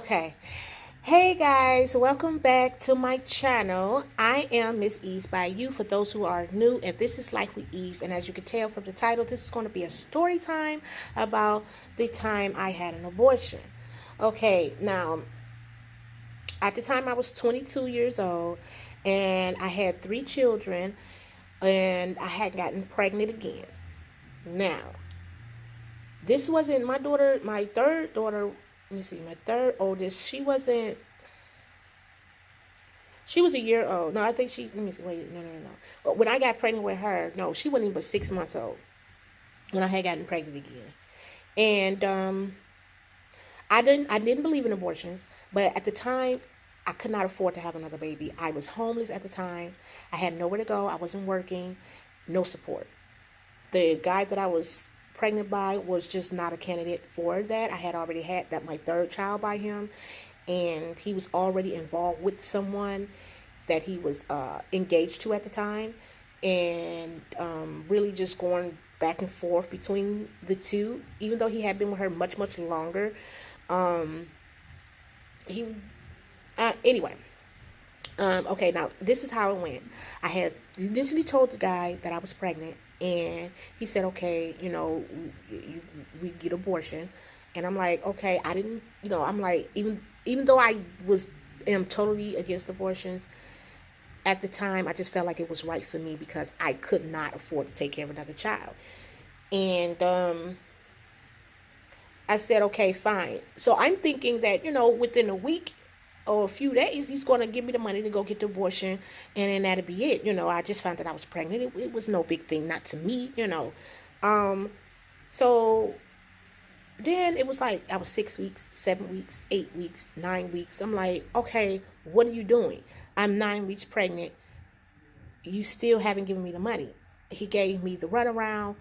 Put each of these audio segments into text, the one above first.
Okay. Hey guys, welcome back to my channel. I am Miss Ease by you for those who are new, and this is Life with Eve. And as you can tell from the title, this is going to be a story time about the time I had an abortion. Okay, now at the time I was 22 years old and I had three children and I had gotten pregnant again. Now, this wasn't my daughter, my third daughter. Let me see, my third oldest, she was a year old. No, I think she. Let me see. Wait, no. But when I got pregnant with her, no, she wasn't even but 6 months old when I had gotten pregnant again. And I didn't believe in abortions, but at the time, I could not afford to have another baby. I was homeless at the time. I had nowhere to go. I wasn't working. No support. The guy that I was pregnant by was just not a candidate for that. I had already had that my third child by him, and he was already involved with someone that he was engaged to at the time, and really just going back and forth between the two. Even though he had been with her much longer, um, he anyway. Okay, now this is how it went. I had initially told the guy that I was pregnant, and he said, "Okay, we get abortion," and I'm like, "Okay." I didn't, I'm like, even though I was am totally against abortions at the time, I just felt like it was right for me because I could not afford to take care of another child, and I said, okay, fine. So I'm thinking that, within a week or a few days, he's going to give me the money to go get the abortion, and then that'll be it. I just found that I was pregnant. It was no big thing, not to me. Um, so then it was like I was 6 weeks, 7 weeks, 8 weeks, 9 weeks. I'm like, okay, what are you doing? I'm 9 weeks pregnant. You still haven't given me the money. He gave me the runaround.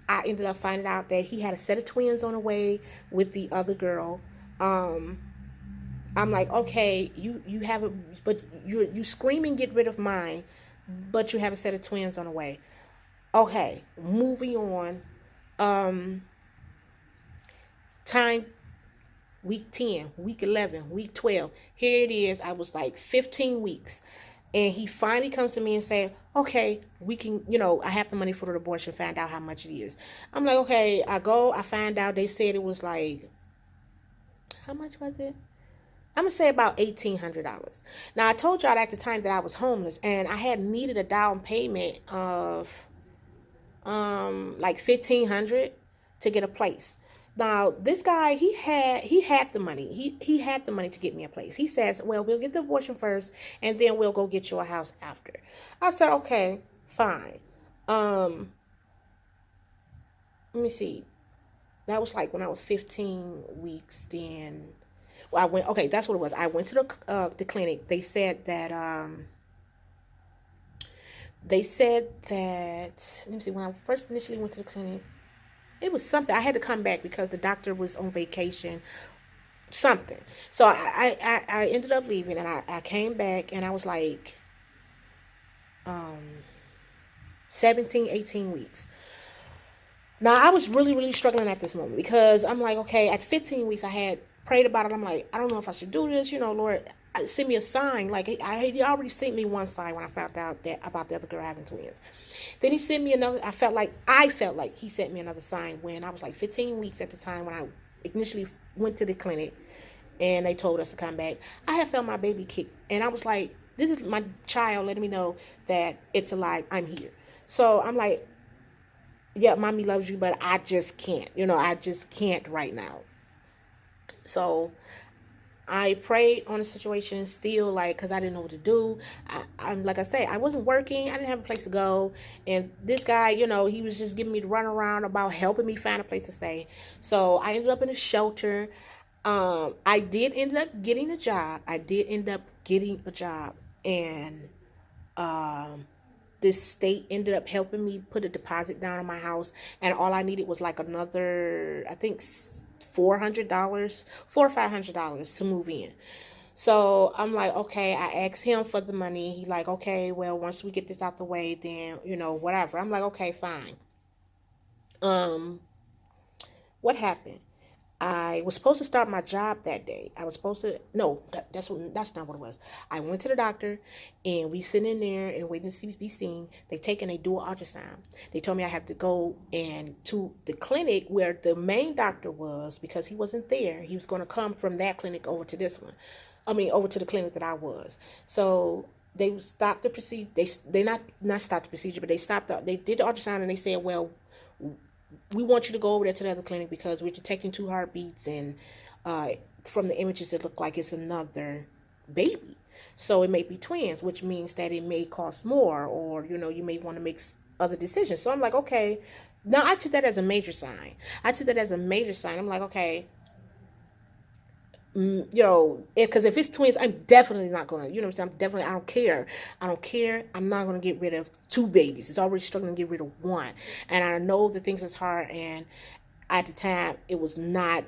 I ended up finding out that he had a set of twins on the way with the other girl. Um, I'm like, okay, you have a, but you screaming, get rid of mine, but you have a set of twins on the way. Okay, moving on. Um, Time week 10, week 11, week 12. Here it is. I was like 15 weeks. And he finally comes to me and say, okay, we can, I have the money for the abortion, find out how much it is. I'm like, okay, I find out they said it was like, how much was it? I'm gonna say about $1,800. Now I told y'all at the time that I was homeless and I had needed a down payment of like 1,500 to get a place. Now this guy, he had the money. He had the money to get me a place. He says, well, we'll get the abortion first and then we'll go get you a house after. I said, okay, fine. Um, Let me see. That was like when I was 15 weeks. Then, well, I went. Okay, that's what it was. I went to the clinic. They said that. Let me see. When I first initially went to the clinic, it was something. I had to come back because the doctor was on vacation. Something. So I ended up leaving, and I came back, and I was like, um 17, 18 weeks. Now I was really struggling at this moment because I'm like, okay, at 15 weeks I had prayed about it. I'm like, I don't know if I should do this. Lord, send me a sign. Like he already sent me one sign when I found out that about the other girl having twins. Then he sent me another. I felt like he sent me another sign when I was like 15 weeks at the time when I initially went to the clinic and they told us to come back. I had felt my baby kick, and I was like, this is my child letting me know that it's alive. I'm here. So I'm like, yeah, mommy loves you, but I just can't. I just can't right now. So I prayed on the situation still, like, because I didn't know what to do. I'm like I say, I wasn't working. I didn't have a place to go. And this guy, he was just giving me the runaround about helping me find a place to stay. So I ended up in a shelter. I did end up getting a job. And this state ended up helping me put a deposit down on my house, and all I needed was like another, I think, $400, $400 or $500 to move in. So I'm like, okay. I asked him for the money. He like, okay, well, once we get this out the way, then whatever. I'm like, okay, fine. Um, what happened? I was supposed to start my job that day. I was supposed to no, that's not what it was. I went to the doctor, and we sitting in there and waiting to be seen. They take and they do an ultrasound. They told me I have to go and to the clinic where the main doctor was, because he wasn't there. He was going to come from that clinic over to this one. I mean, over to the clinic that I was. So they stopped the procedure. They not stopped the procedure, but they did the ultrasound, and they said, well, we want you to go over there to the other clinic because we're detecting 2 heartbeats, and uh, from the images it looked like it's another baby. So it may be twins, which means that it may cost more, or you may want to make other decisions. So I'm like, okay. Now I took that as a major sign. I'm like, okay, because if it's twins, I'm definitely not gonna, you know what I'm saying? I don't care. I'm not gonna get rid of 2 babies. It's already struggling to get rid of one. And I know the things is hard. And at the time, it was not,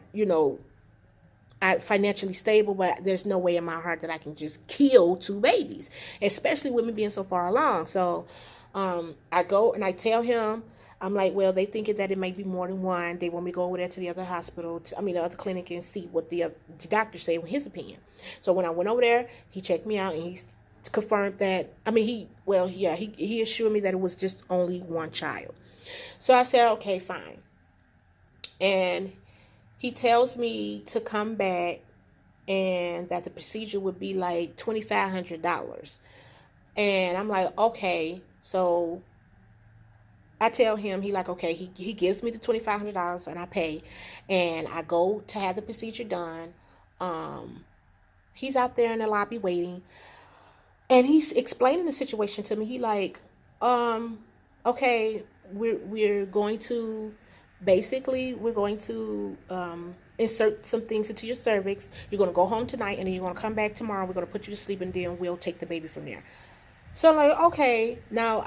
financially stable, but there's no way in my heart that I can just kill 2 babies, especially with me being so far along. So I go and I tell him, I'm like, well, they thinking that it might be more than one. They want me to go over there to the other hospital, the other clinic, and see what the doctor say with his opinion. So when I went over there, he checked me out, and he confirmed that, he assured me that it was just only one child. So I said, okay, fine. And he tells me to come back, and that the procedure would be like $2,500. And I'm like, okay. So I tell him, he like, okay, he gives me the $2,500, and I pay, and I go to have the procedure done. He's out there in the lobby waiting, and he's explaining the situation to me. He like, okay, we're going to insert some things into your cervix. You're going to go home tonight, and then you're going to come back tomorrow. We're going to put you to sleep, and then we'll take the baby from there. So I'm like, okay. Now,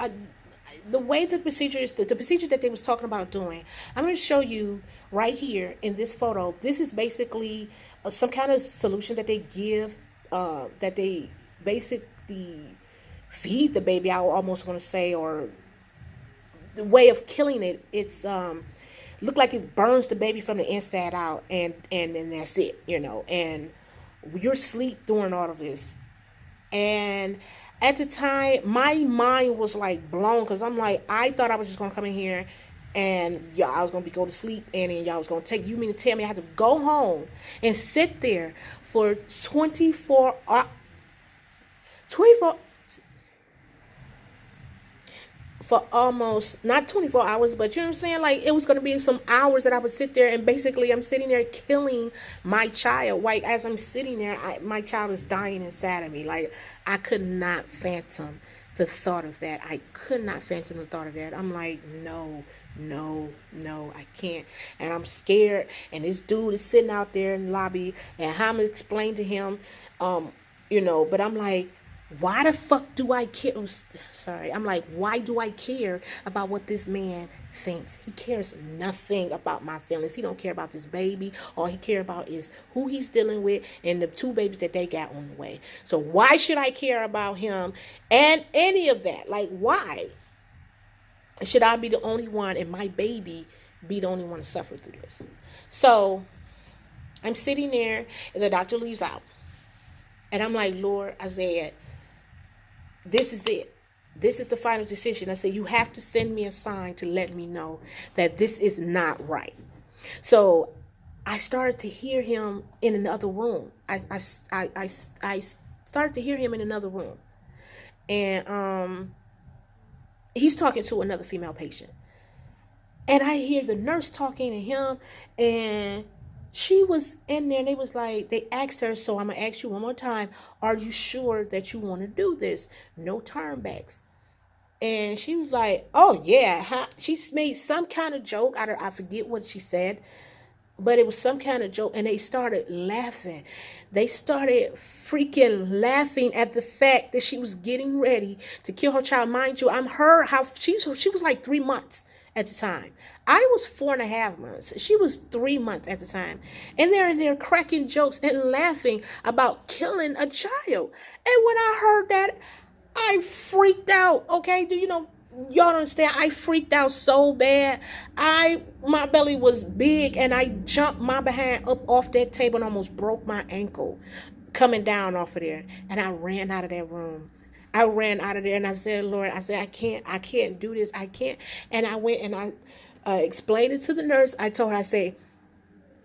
the way the procedure is, the procedure that they was talking about doing, I'm going to show you right here in this photo. This is basically some kind of solution that they give, that they basically feed the baby, I almost want to say, or the way of killing it. It's look like it burns the baby from the inside out, and that's it, and you're asleep during all of this. And at the time, my mind was like blown, because I'm like, I thought I was just gonna come in here, and I was gonna go to sleep, and then y'all was gonna take, you mean to tell me I had to go home and sit there for 24 for almost, not 24 hours, but you know what I'm saying? Like, it was going to be some hours that I would sit there, and basically I'm sitting there killing my child. Like, as I'm sitting there, my child is dying inside of me. Like, I could not fathom the thought of that. I'm like, no, no, no, I can't. And I'm scared. And this dude is sitting out there in the lobby, and I'm explaining to him, but I'm like, why the fuck do I care? Sorry. I'm like, why do I care about what this man thinks? He cares nothing about my feelings. He don't care about this baby. All he care about is who he's dealing with and the 2 babies that they got on the way. So why should I care about him and any of that? Like, why should I be the only one and my baby be the only one to suffer through this? So I'm sitting there, and the doctor leaves out. And I'm like, Lord, Isaiah, this is it. This is the final decision. I said, you have to send me a sign to let me know that this is not right. So I started to hear him in another room. I started to hear him in another room. And he's talking to another female patient. And I hear the nurse talking to him, and she was in there, and they asked her, so I'm going to ask you one more time, are you sure that you want to do this? No turnbacks. And she was like, oh, yeah. She made some kind of joke. I forget what she said, but it was some kind of joke. And they started laughing. They started freaking laughing at the fact that she was getting ready to kill her child. Mind you, she was like 3 months at the time. I was 4.5 months. She was 3 months at the time. And they're in there cracking jokes and laughing about killing a child. And when I heard that, I freaked out. Okay, y'all don't understand. I freaked out so bad. My belly was big, and I jumped my behind up off that table and almost broke my ankle coming down off of there. And I ran out of that room. I ran out of there, and I said, Lord, I said, I can't do this. I can't. And I went and I explained it to the nurse. I told her, I said,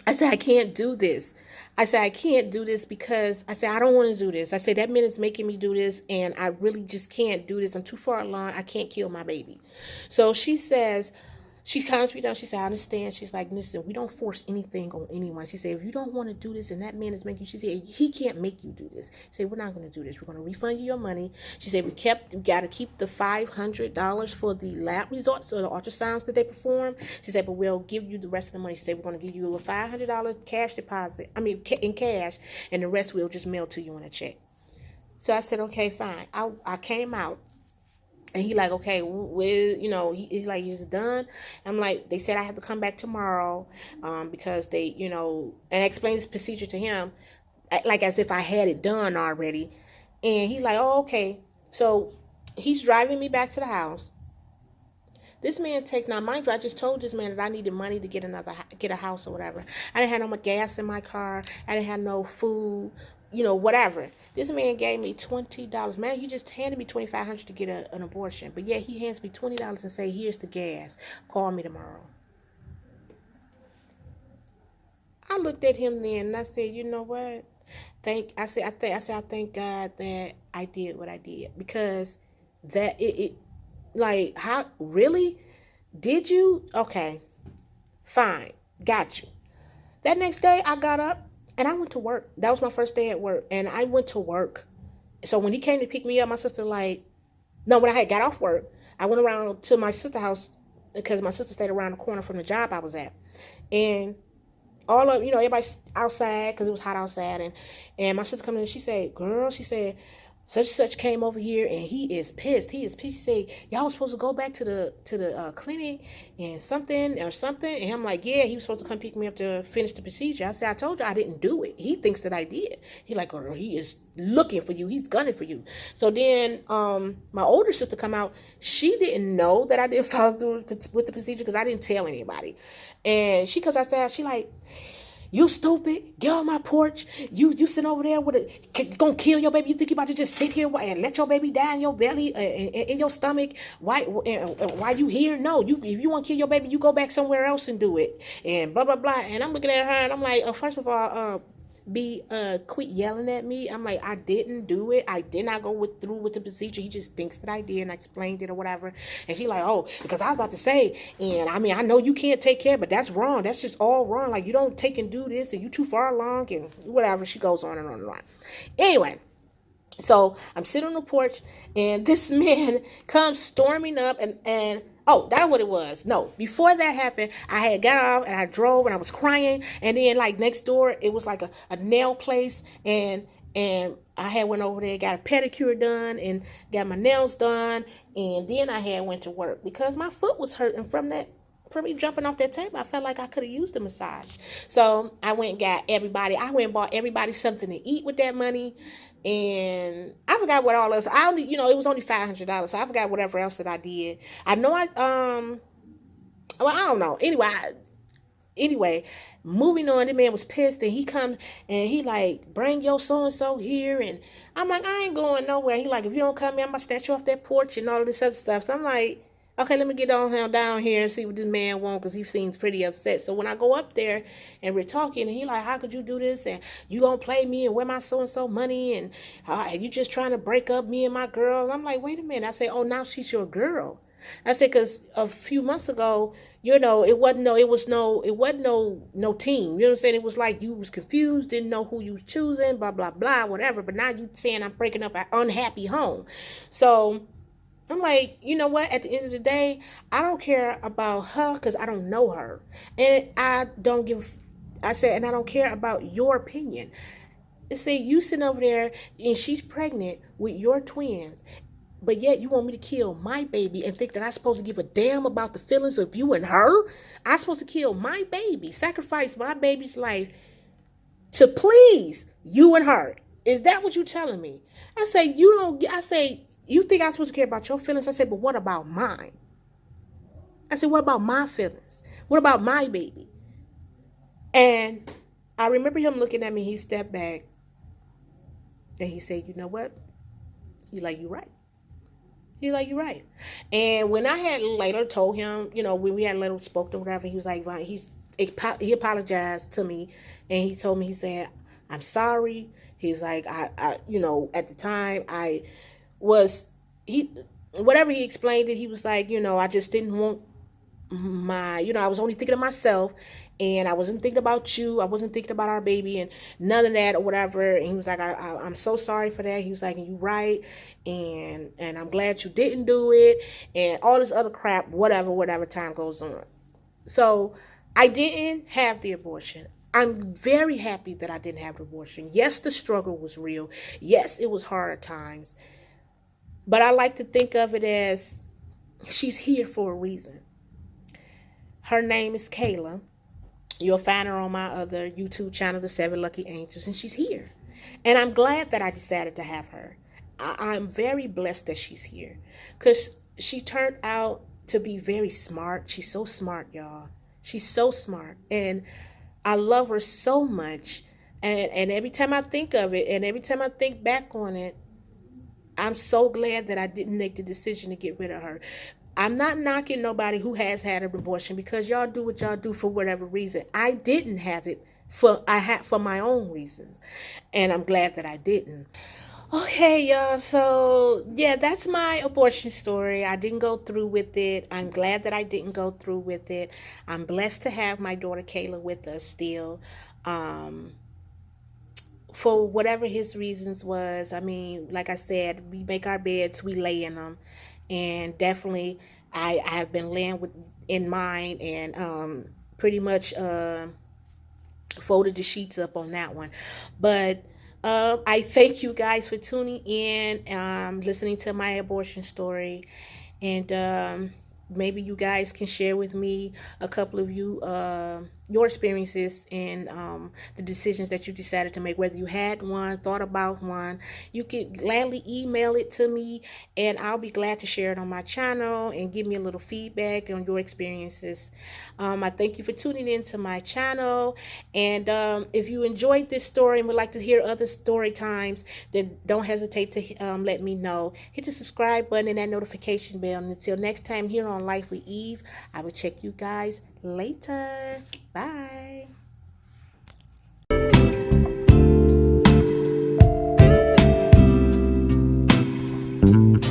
I can't do this. I said, I can't do this because I said, I don't want to do this. I said, that man is making me do this, and I really just can't do this. I'm too far along. I can't kill my baby. So she says, she calms me down. She said, I understand. She's like, listen, we don't force anything on anyone. She said, if you don't want to do this and that man is making you, she said, he can't make you do this. She said, we're not going to do this. We're going to refund you your money. She said, we got to keep the $500 for the lab results or the ultrasounds that they perform. She said, but we'll give you the rest of the money. She said, we're going to give you a $500 cash deposit. In cash, and the rest we'll just mail to you in a check. So I said, okay, fine. I came out. And he like, okay, he's like, is it done? I'm like, they said I have to come back tomorrow, because they, and I explained this procedure to him, like as if I had it done already. And he's like, oh, okay. So he's driving me back to the house. This man now mind you, I just told this man that I needed money to get a house or whatever. I didn't have no more gas in my car. I didn't have no food, whatever. This man gave me $20. Man, you just handed me $2,500 to get an abortion. But yeah, he hands me $20 and say, here's the gas. Call me tomorrow. I looked at him then and I said, you know what? I thank God that I did what I did, because that it like, how, really? Did you? Okay, fine, got you. That next day I got up and I went to work. That was my first day at work, and I went to work. So when he came to pick me up, my sister when I had got off work, I went around to my sister's house because my sister stayed around the corner from the job I was at. And all of, everybody's outside because it was hot outside. And my sister come in and she said, girl, she said, such and such came over here and he is pissed. He said, y'all was supposed to go back to the clinic and something. And I'm like, yeah, he was supposed to come pick me up to finish the procedure. I said, I told you I didn't do it. He thinks that I did. He like, girl, he is looking for you. He's gunning for you. So then my older sister come out. She didn't know that I didn't follow through with the procedure because I didn't tell anybody. And she comes outside. She like, you stupid, get on my porch. You sitting over there gonna kill your baby. You think you about to just sit here and let your baby die in your belly, in your stomach? Why you here? No, if you want to kill your baby, you go back somewhere else and do it. And blah, blah, blah. And I'm looking at her and I'm like, first of all, quit yelling at me. I'm like, I didn't do it. I did not go through with the procedure. He just thinks that I did, and I explained it or whatever. And she like, oh, because I was about to say, and I know you can't take care, but that's wrong. That's just all wrong. Like, you don't take and do this, and you too far along, and whatever. She goes on and on and on. Anyway, so I'm sitting on the porch, and this man comes storming up, and oh, that's what it was. No, before that happened, I had got off and I drove and I was crying. And then like next door, it was like a nail place. And I had went over there, got a pedicure done and got my nails done. And then I had went to work because my foot was hurting from me jumping off that table. I felt like I could have used a massage. So I went and bought everybody something to eat with that money. And I forgot what all else. It was only $500. So I forgot whatever else that I did. I know I don't know. Anyway, moving on, the man was pissed and he comes and he like, bring your so-and-so here. And I'm like, I ain't going nowhere. He like, if you don't come here, I'm going to snatch you off that porch and all of this other stuff. So I'm like, okay, let me get down here and see what this man wants because he seems pretty upset. So when I go up there and we're talking, and he like, how could you do this? And you gonna play me and where my so-and-so money? And you just trying to break up me and my girl? And I'm like, wait a minute. I say, oh, now she's your girl. I said, because a few months ago, it wasn't no team. You know what I'm saying? It was like you was confused, didn't know who you was choosing, blah, blah, blah, whatever. But now you saying I'm breaking up an unhappy home. So I'm like, you know what? At the end of the day, I don't care about her because I don't know her. And I don't care about your opinion. Say you sitting over there and she's pregnant with your twins, but yet you want me to kill my baby and think that I'm supposed to give a damn about the feelings of you and her? I'm supposed to kill my baby, sacrifice my baby's life to please you and her. Is that what you're telling me? I say, You think I'm supposed to care about your feelings? I said, but what about mine? I said, what about my feelings? What about my baby? And I remember him looking at me. He stepped back and he said, you know what? You're right. He's like, you're right. And when I had later told him, when we had later spoke or whatever, he was like, he apologized to me, and he told me, he said, I'm sorry. He's like, at the time I was, he, whatever he explained it, he was like, I just didn't want I was only thinking of myself, and I wasn't thinking about you. I wasn't thinking about our baby and none of that or whatever. And he was like, I'm so sorry for that. He was like, and you right. And I'm glad you didn't do it and all this other crap, whatever time goes on. So I didn't have the abortion. I'm very happy that I didn't have the abortion. Yes, the struggle was real. Yes, it was hard at times. But I like to think of it as she's here for a reason. Her name is Kayla. You'll find her on my other YouTube channel, The Seven Lucky Angels, and she's here. And I'm glad that I decided to have her. I'm very blessed that she's here because she turned out to be very smart. She's so smart, y'all. She's so smart. And I love her so much. And every time I think of it and every time I think back on it, I'm so glad that I didn't make the decision to get rid of her. I'm not knocking nobody who has had an abortion because y'all do what y'all do for whatever reason. I didn't have it for my own reasons, and I'm glad that I didn't. Okay, y'all. So yeah, that's my abortion story. I didn't go through with it. I'm glad that I didn't go through with it. I'm blessed to have my daughter Kayla with us still. Um, for whatever his reasons was. I mean, like I said, we make our beds, we lay in them, and definitely, I have been laying with in mine, and pretty much folded the sheets up on that one. But I thank you guys for tuning in, listening to my abortion story, and maybe you guys can share with me a couple of you your experiences and the decisions that you decided to make, whether you had one, thought about one. You can gladly email it to me, and I'll be glad to share it on my channel and give me a little feedback on your experiences. I thank you for tuning in to my channel, and if you enjoyed this story and would like to hear other story times, then don't hesitate to let me know. Hit the subscribe button and that notification bell. And until next time here on Life with Eve, I will check you guys later. Bye.